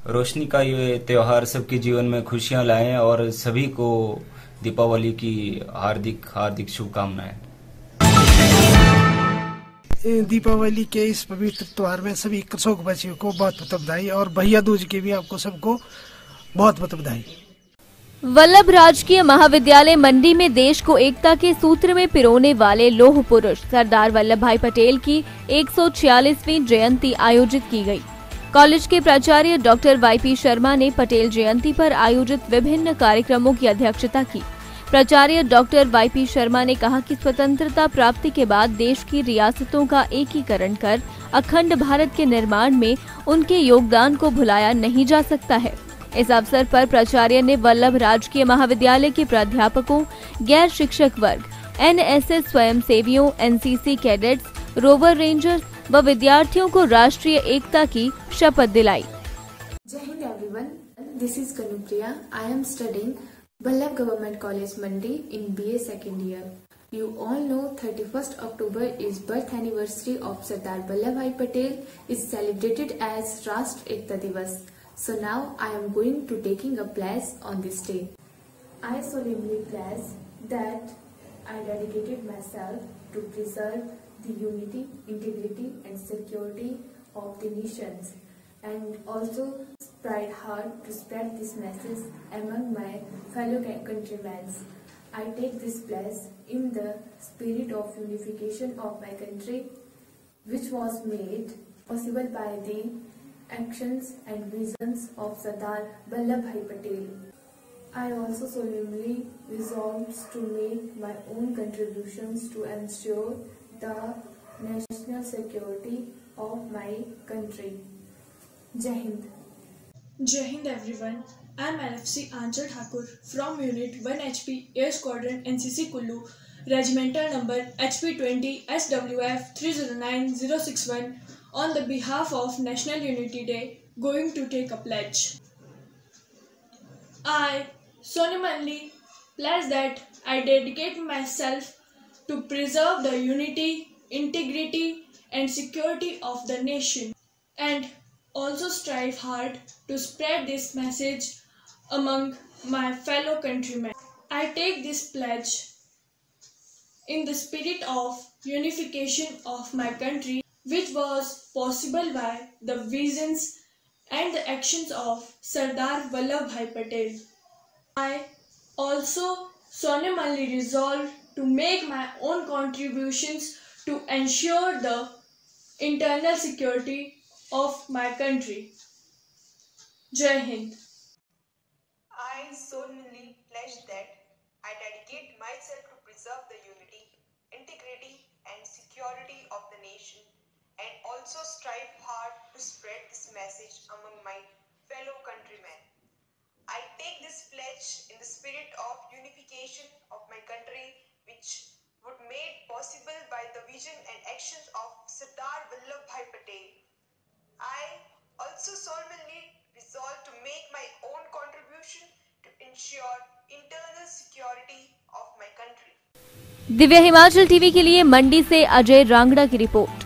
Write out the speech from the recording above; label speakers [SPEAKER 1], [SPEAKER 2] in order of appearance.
[SPEAKER 1] रोशनी का ये त्योहार सबके जीवन में खुशियां लाए और सभी को दीपावली की हार्दिक हार्दिक शुभकामनाएं।
[SPEAKER 2] दीपावली के इस पवित्र त्योहार में सभी कृषक बच्चियों को बहुत बहुत बधाई और भैया दूज के भी आपको सबको बहुत बहुत बधाई।
[SPEAKER 3] वल्लभ राजकीय महाविद्यालय मंडी में देश को एकता के सूत्र में पिरोने वाले लौह पुरुष सरदार वल्लभ भाई पटेल की 146वीं जयंती आयोजित की गई। कॉलेज के प्राचार्य डॉक्टर वाईपी शर्मा ने पटेल जयंती पर आयोजित विभिन्न कार्यक्रमों की अध्यक्षता की। प्राचार्य डॉक्टर वाईपी शर्मा ने कहा कि स्वतंत्रता प्राप्ति के बाद देश की रियासतों का एकीकरण कर अखंड भारत के निर्माण में उनके योगदान को भुलाया नहीं जा सकता है। इस अवसर पर प्राचार्य ने वल्लभ राजकीय महाविद्यालय के प्राध्यापकों, गैर शिक्षक वर्ग, एनएसएस स्वयंसेवियों, एनसीसी कैडेट्स, रोवर रेंजर्स व विद्यार्थियों को राष्ट्रीय एकता की शपथ दिलाई।
[SPEAKER 4] जय Hind everyone, this is Kanupriya. I am studying Vallabh Government College Mandi in BA second year. You all know 31st October is birth anniversary of Sardar Vallabh Bhai Patel is celebrated as Rashtra Ekta Divas. So now I am going to taking a pledge on this day. I solemnly pledge that I dedicated myself to preserve the unity, integrity and security of the nations and also tried hard to spread this message among my fellow countrymen. I take this pledge in the spirit of unification of my country, which was made possible by the actions and visions of Sardar Vallabh Bhai Patel. I also solemnly resolve to make my own contributions to ensure the national security of my country. Jai Hind.
[SPEAKER 5] Jai Hind everyone. I am LFC Anchal Thakur from Unit 1 HP Air Squadron NCC Kullu, Regimental number HP20 SWF 309061 on the behalf of National Unity Day going to take a pledge. I solemnly pledge that I dedicate myself to preserve the unity, integrity and security of the nation and also strive hard to spread this message among my fellow countrymen. I take this pledge in the spirit of unification of my country, which was possible by the visions and the actions of Sardar Vallabh Bhai Patel. I also solemnly resolve to make my own contributions to ensure the internal security of my country. Jai Hind.
[SPEAKER 6] I solemnly pledge that I dedicate myself to preserve the unity, integrity and security of the nation and also strive hard to spread this message among my fellow countrymen. I take this pledge in the spirit of unification of my country, which would made possible by the vision and actions of Sardar Vallabh Bhai Patel. I also solemnly resolve to make my own contribution to ensure internal security of my country.
[SPEAKER 3] Divya Himachal TV के लिए मंडी से अजय रांगड़ा की report.